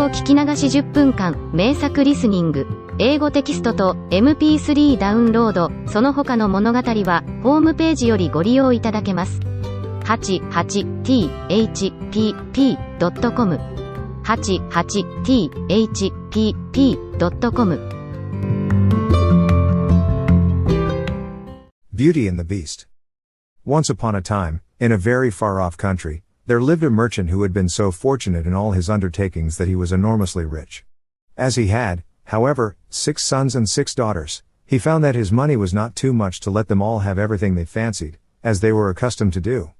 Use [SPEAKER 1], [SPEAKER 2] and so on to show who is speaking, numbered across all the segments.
[SPEAKER 1] 語聞き流し10分間、名作リスニング、英語テキストと MP3 ダウンロード、その他の物語は、ホームページよりご利用いただけます。88thpp.com 88thpp.com
[SPEAKER 2] Beauty and the Beast. Once upon a time, in a very far-off country, there lived a merchant who had been so fortunate in all his undertakings that he was enormously rich. As he had, however, 6 sons and 6 daughters, he found that his money was not too much to let them all have everything they fancied, as they were accustomed to do.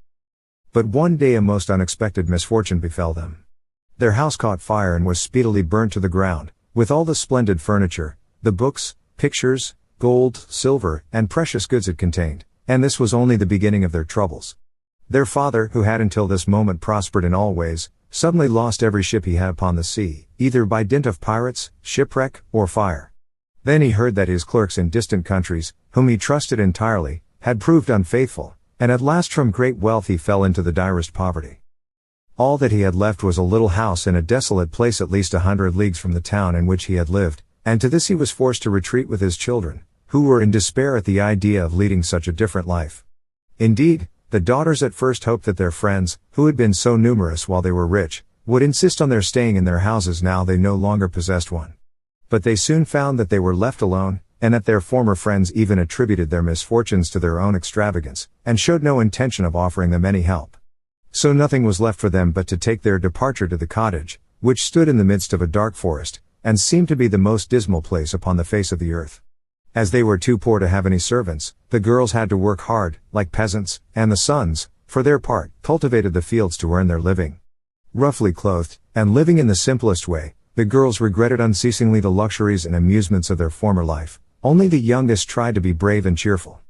[SPEAKER 2] But one day a most unexpected misfortune befell them. Their house caught fire and was speedily burnt to the ground, with all the splendid furniture, the books, pictures, gold, silver, and precious goods it contained, and this was only the beginning of their troubles. Their father, who had until this moment prospered in all ways, suddenly lost every ship he had upon the sea, either by dint of pirates, shipwreck, or fire. Then he heard that his clerks in distant countries, whom he trusted entirely, had proved unfaithful, and at last from great wealth he fell into the direst poverty. All that he had left was a little house in a desolate place at least 100 leagues from the town in which he had lived, and to this he was forced to retreat with his children, who were in despair at the idea of leading such a different life. Indeed, the daughters at first hoped that their friends, who had been so numerous while they were rich, would insist on their staying in their houses now they no longer possessed one. But they soon found that they were left alone, and that their former friends even attributed their misfortunes to their own extravagance, and showed no intention of offering them any help. So nothing was left for them but to take their departure to the cottage, which stood in the midst of a dark forest, and seemed to be the most dismal place upon the face of the earth. As they were too poor to have any servants, the girls had to work hard, like peasants, and the sons, for their part, cultivated the fields to earn their living. Roughly clothed, and living in the simplest way, the girls regretted unceasingly the luxuries and amusements of their former life. Only the youngest tried to be brave and cheerful.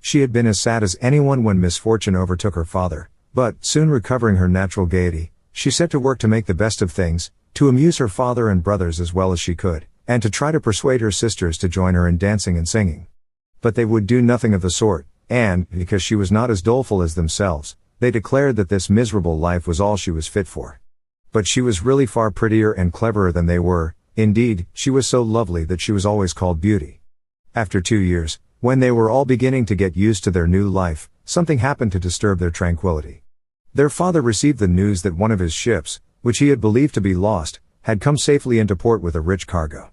[SPEAKER 2] She had been as sad as anyone when misfortune overtook her father, but, soon recovering her natural gaiety, she set to work to make the best of things, to amuse her father and brothers as well as she could, and to try to persuade her sisters to join her in dancing and singing. But they would do nothing of the sort, and, because she was not as doleful as themselves, they declared that this miserable life was all she was fit for. But she was really far prettier and cleverer than they were. Indeed, she was so lovely that she was always called Beauty. After 2 years, when they were all beginning to get used to their new life, something happened to disturb their tranquility. Their father received the news that one of his ships, which he had believed to be lost, had come safely into port with a rich cargo.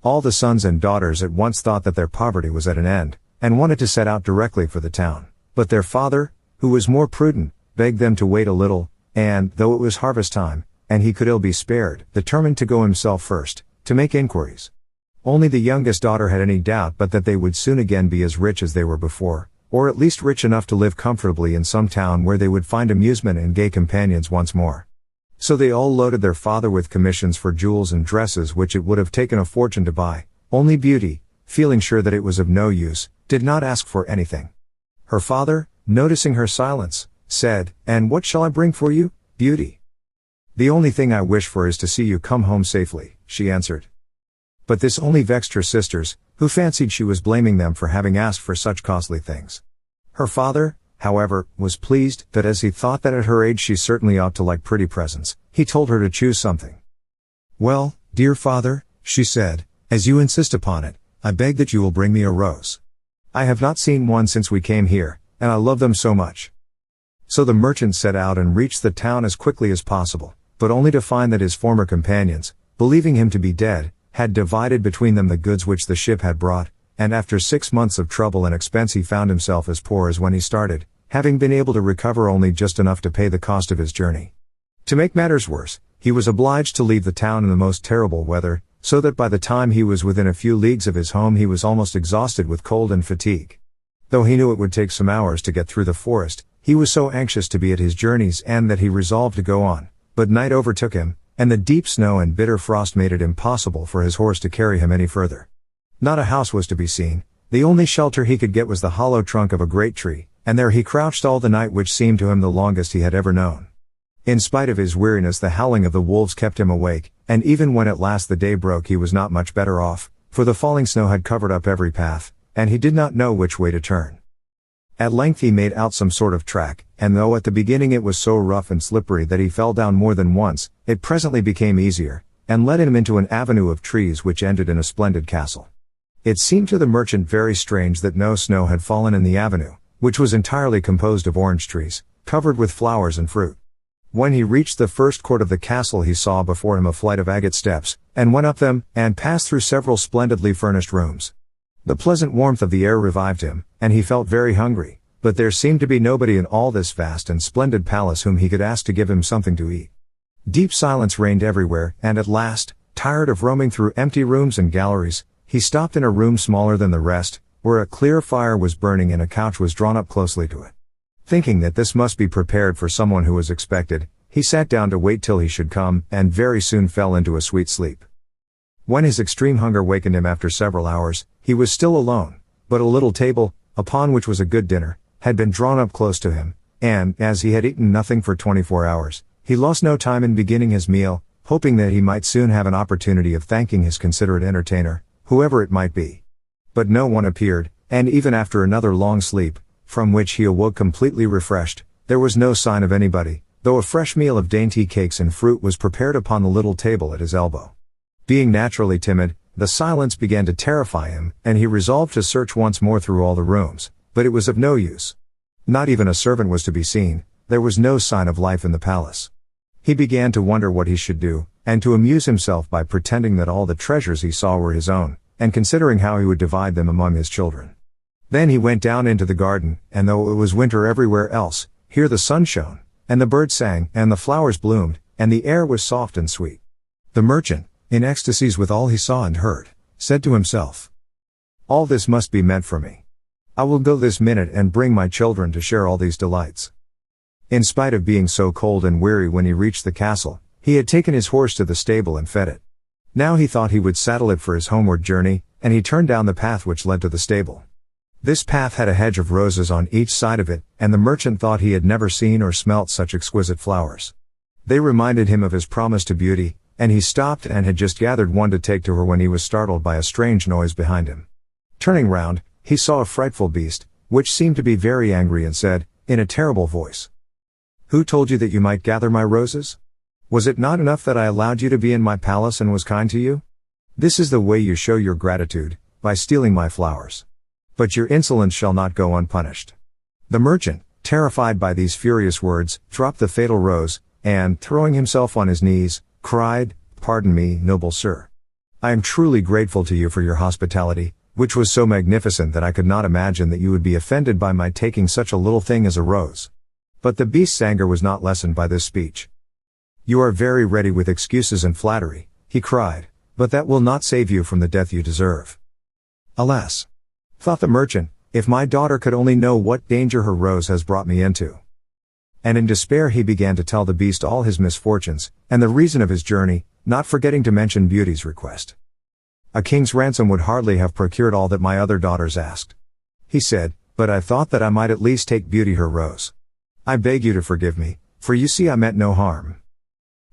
[SPEAKER 2] All the sons and daughters at once thought that their poverty was at an end, and wanted to set out directly for the town. But their father, who was more prudent, begged them to wait a little, and, though it was harvest time, and he could ill be spared, determined to go himself first, to make inquiries. Only the youngest daughter had any doubt but that they would soon again be as rich as they were before, or at least rich enough to live comfortably in some town where they would find amusement and gay companions once more. So they all loaded their father with commissions for jewels and dresses which it would have taken a fortune to buy. Only Beauty, feeling sure that it was of no use, did not ask for anything. Her father, noticing her silence, said, "And what shall I bring for you, Beauty?" "The only thing I wish for is to see you come home safely," she answered. But this only vexed her sisters, who fancied she was blaming them for having asked for such costly things. Her father, however, was pleased, that as he thought that at her age she certainly ought to like pretty presents, he told her to choose something. "Well, dear father," she said, "as you insist upon it, I beg that you will bring me a rose. I have not seen one since we came here, and I love them so much." So the merchant set out and reached the town as quickly as possible, but only to find that his former companions, believing him to be dead, had divided between them the goods which the ship had brought, and after 6 months of trouble and expense he found himself as poor as when he started, having been able to recover only just enough to pay the cost of his journey. To make matters worse, he was obliged to leave the town in the most terrible weather, so that by the time he was within a few leagues of his home he was almost exhausted with cold and fatigue. Though he knew it would take some hours to get through the forest, he was so anxious to be at his journey's end that he resolved to go on, but night overtook him, and the deep snow and bitter frost made it impossible for his horse to carry him any further. Not a house was to be seen. The only shelter he could get was the hollow trunk of a great tree, and there he crouched all the night, which seemed to him the longest he had ever known. In spite of his weariness the howling of the wolves kept him awake, and even when at last the day broke he was not much better off, for the falling snow had covered up every path, and he did not know which way to turn. At length he made out some sort of track, and though at the beginning it was so rough and slippery that he fell down more than once, it presently became easier, and led him into an avenue of trees which ended in a splendid castle. It seemed to the merchant very strange that no snow had fallen in the avenue, which was entirely composed of orange trees, covered with flowers and fruit. When he reached the first court of the castle, he saw before him a flight of agate steps, and went up them, and passed through several splendidly furnished rooms. The pleasant warmth of the air revived him, and he felt very hungry, but there seemed to be nobody in all this vast and splendid palace whom he could ask to give him something to eat. Deep silence reigned everywhere, and at last, tired of roaming through empty rooms and galleries, he stopped in a room smaller than the rest, where a clear fire was burning and a couch was drawn up closely to it. Thinking that this must be prepared for someone who was expected, he sat down to wait till he should come, and very soon fell into a sweet sleep. When his extreme hunger wakened him after several hours, he was still alone, but a little table, upon which was a good dinner, had been drawn up close to him, and, as he had eaten nothing for 24 hours, he lost no time in beginning his meal, hoping that he might soon have an opportunity of thanking his considerate entertainer, whoever it might be. But no one appeared, and even after another long sleep, from which he awoke completely refreshed, there was no sign of anybody, though a fresh meal of dainty cakes and fruit was prepared upon the little table at his elbow. Being naturally timid, the silence began to terrify him, and he resolved to search once more through all the rooms, but it was of no use. Not even a servant was to be seen, there was no sign of life in the palace. He began to wonder what he should do, and to amuse himself by pretending that all the treasures he saw were his own, and considering how he would divide them among his children. Then he went down into the garden, and though it was winter everywhere else, here the sun shone, and the birds sang, and the flowers bloomed, and the air was soft and sweet. The merchant, in ecstasies with all he saw and heard, said to himself, "All this must be meant for me. I will go this minute and bring my children to share all these delights." In spite of being so cold and weary when he reached the castle, he had taken his horse to the stable and fed it. Now he thought he would saddle it for his homeward journey, and he turned down the path which led to the stable. This path had a hedge of roses on each side of it, and the merchant thought he had never seen or smelt such exquisite flowers. They reminded him of his promise to Beauty, and he stopped and had just gathered one to take to her when he was startled by a strange noise behind him. Turning round, he saw a frightful beast, which seemed to be very angry, and said, in a terrible voice, "Who told you that you might gather my roses? Was it not enough that I allowed you to be in my palace and was kind to you? This is the way you show your gratitude, by stealing my flowers. But your insolence shall not go unpunished." The merchant, terrified by these furious words, dropped the fatal rose, and, throwing himself on his knees, cried, "Pardon me, noble sir. I am truly grateful to you for your hospitality, which was so magnificent that I could not imagine that you would be offended by my taking such a little thing as a rose." But the beast's anger was not lessened by this speech. "You are very ready with excuses and flattery," he cried, "but that will not save you from the death you deserve." "Alas," thought the merchant, "if my daughter could only know what danger her rose has brought me into." And in despair he began to tell the beast all his misfortunes, and the reason of his journey, not forgetting to mention Beauty's request. "A king's ransom would hardly have procured all that my other daughters asked," he said, "but I thought that I might at least take Beauty her rose. I beg you to forgive me, for you see I meant no harm."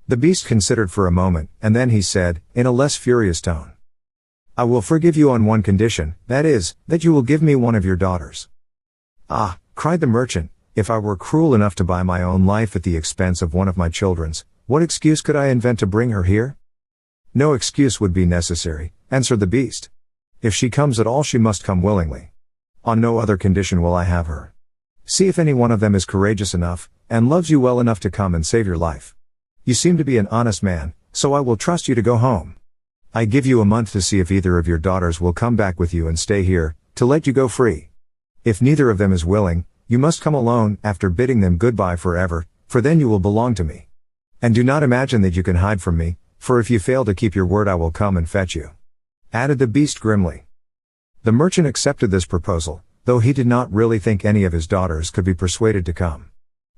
[SPEAKER 2] The beast considered for a moment, and then he said, in a less furious tone, "I will forgive you on one condition, that is, that you will give me one of your daughters." "Ah," cried the merchant, "if I were cruel enough to buy my own life at the expense of one of my children's, what excuse could I invent to bring her here?" "No excuse would be necessary," answered the beast. "If she comes at all, she must come willingly. On no other condition will I have her. See if any one of them is courageous enough, and loves you well enough to come and save your life. You seem to be an honest man, so I will trust you to go home. I give you a month to see if either of your daughters will come back with you and stay here, to let you go free. If neither of them is willing, you must come alone, after bidding them goodbye forever, for then you will belong to me. And do not imagine that you can hide from me, for if you fail to keep your word I will come and fetch you," added the beast grimly. The merchant accepted this proposal, though he did not really think any of his daughters could be persuaded to come.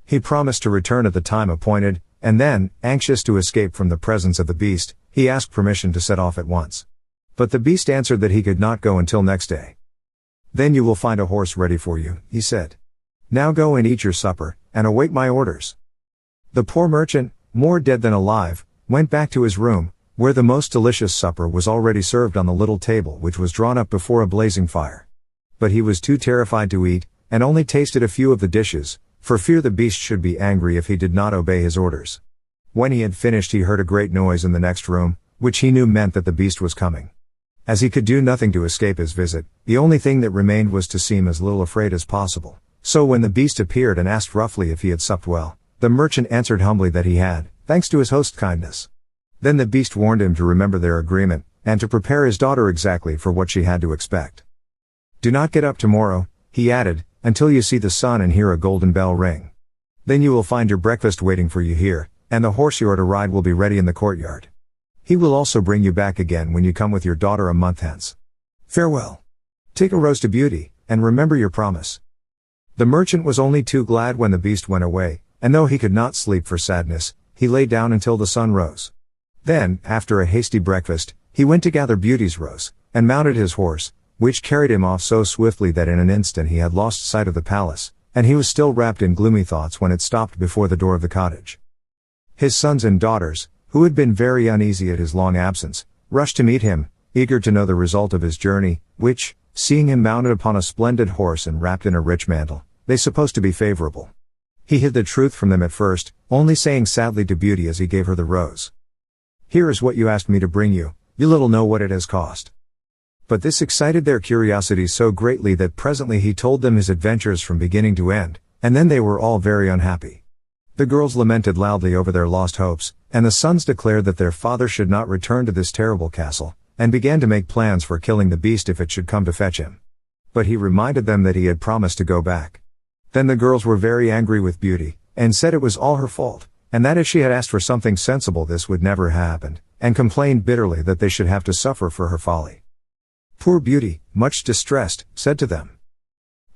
[SPEAKER 2] He promised to return at the time appointed, and then, anxious to escape from the presence of the beast, he asked permission to set off at once. But the beast answered that he could not go until next day. "Then you will find a horse ready for you," he said. "Now go and eat your supper, and await my orders." The poor merchant, more dead than alive, went back to his room, where the most delicious supper was already served on the little table which was drawn up before a blazing fire. But he was too terrified to eat, and only tasted a few of the dishes, for fear the beast should be angry if he did not obey his orders. When he had finished he heard a great noise in the next room, which he knew meant that the beast was coming. As he could do nothing to escape his visit, the only thing that remained was to seem as little afraid as possible. So when the beast appeared and asked roughly if he had supped well, the merchant answered humbly that he had, thanks to his host's kindness. Then the beast warned him to remember their agreement, and to prepare his daughter exactly for what she had to expect. Do not get up tomorrow, he added, until you see the sun and hear a golden bell ring. Then you will find your breakfast waiting for you here, and the horse you are to ride will be ready in the courtyard. He will also bring you back again when you come with your daughter a month hence. Farewell. Take a rose to Beauty, and remember your promise. The merchant was only too glad when the beast went away, and though he could not sleep for sadness, he lay down until the sun rose. Then, after a hasty breakfast, he went to gather Beauty's rose, and mounted his horse, which carried him off so swiftly that in an instant he had lost sight of the palace, and he was still wrapped in gloomy thoughts when it stopped before the door of the cottage. His sons and daughters, who had been very uneasy at his long absence, rushed to meet him, eager to know the result of his journey, which, seeing him mounted upon a splendid horse and wrapped in a rich mantle, they supposed to be favorable. He hid the truth from them at first, only saying sadly to Beauty as he gave her the rose, "Here is what you asked me to bring you, you little know what it has cost." But this excited their curiosity so greatly that presently he told them his adventures from beginning to end, and then they were all very unhappy. The girls lamented loudly over their lost hopes, and the sons declared that their father should not return to this terrible castle, and began to make plans for killing the beast if it should come to fetch him. But he reminded them that he had promised to go back. Then the girls were very angry with Beauty, and said it was all her fault, and that if she had asked for something sensible this would never have happened, and complained bitterly that they should have to suffer for her folly. Poor Beauty, much distressed, said to them,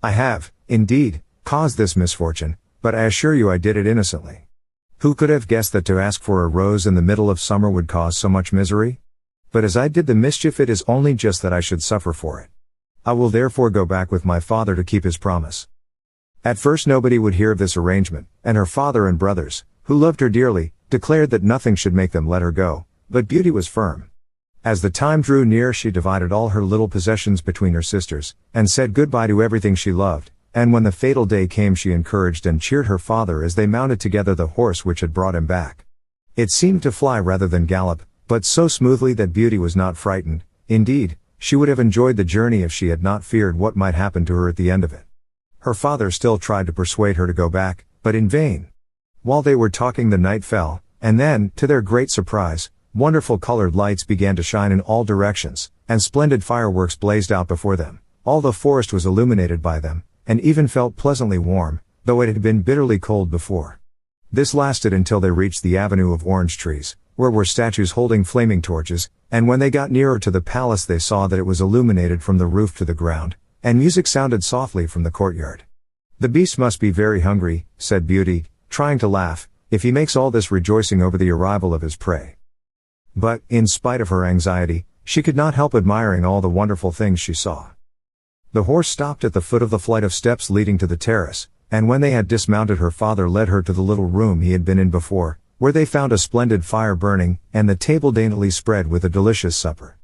[SPEAKER 2] "I have, indeed, caused this misfortune, but I assure you I did it innocently. Who could have guessed that to ask for a rose in the middle of summer would cause so much misery? But as I did the mischief it is only just that I should suffer for it. I will therefore go back with my father to keep his promise." At first nobody would hear of this arrangement, and her father and brothers, who loved her dearly, declared that nothing should make them let her go, but Beauty was firm. As the time drew near she divided all her little possessions between her sisters, and said goodbye to everything she loved, and when the fatal day came she encouraged and cheered her father as they mounted together the horse which had brought him back. It seemed to fly rather than gallop, but so smoothly that Beauty was not frightened. Indeed, she would have enjoyed the journey if she had not feared what might happen to her at the end of it. Her father still tried to persuade her to go back, but in vain. While they were talking the night fell, and then, to their great surprise, wonderful colored lights began to shine in all directions, and splendid fireworks blazed out before them. All the forest was illuminated by them, and even felt pleasantly warm, though it had been bitterly cold before. This lasted until they reached the avenue of orange trees, where were statues holding flaming torches, and when they got nearer to the palace they saw that it was illuminated from the roof to the ground, and music sounded softly from the courtyard. "The beast must be very hungry," said Beauty, trying to laugh, "if he makes all this rejoicing over the arrival of his prey." But, in spite of her anxiety, she could not help admiring all the wonderful things she saw. The horse stopped at the foot of the flight of steps leading to the terrace, and when they had dismounted her father led her to the little room he had been in before, where they found a splendid fire burning, and the table daintily spread with a delicious supper.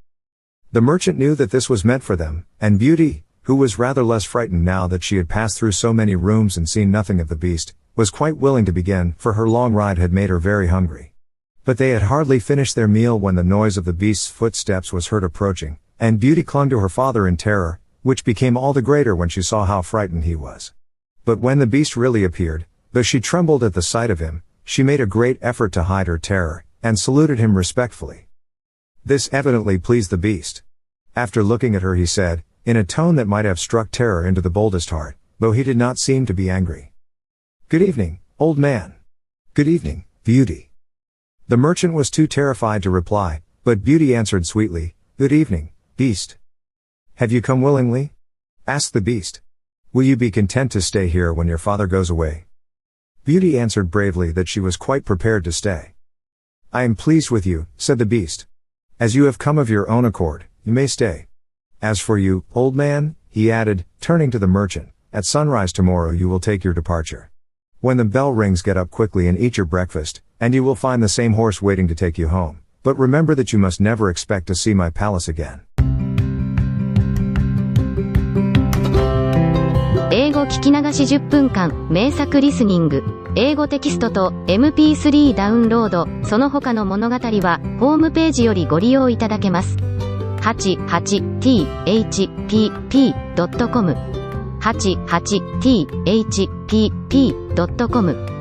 [SPEAKER 2] The merchant knew that this was meant for them, and Beauty, who was rather less frightened now that she had passed through so many rooms and seen nothing of the beast, was quite willing to begin, for her long ride had made her very hungry. But they had hardly finished their meal when the noise of the beast's footsteps was heard approaching, and Beauty clung to her father in terror, which became all the greater when she saw how frightened he was. But when the beast really appeared, though she trembled at the sight of him, she made a great effort to hide her terror, and saluted him respectfully. This evidently pleased the beast. After looking at her he said, in a tone that might have struck terror into the boldest heart, though he did not seem to be angry, "Good evening, old man." "Good evening, Beauty." The merchant was too terrified to reply, but Beauty answered sweetly, "Good evening, beast." "Have you come willingly?" asked the beast. "Will you be content to stay here when your father goes away?" Beauty answered bravely that she was quite prepared to stay. "I am pleased with you," said the beast. "As you have come of your own accord, you may stay. As for you, old man," he added, turning to the merchant, "at sunrise tomorrow you will take your departure. When the bell rings get up quickly and eat your breakfast, and you will find the same horse waiting to take you home. But remember that you must never expect to see my palace again."
[SPEAKER 1] 英語聞聞き流し10分間、名作リスニング、英語テキストと MP3 ダウンロード、その他の物語は、ホームページよりご利用いただけます。88thpp.com 88thpp.com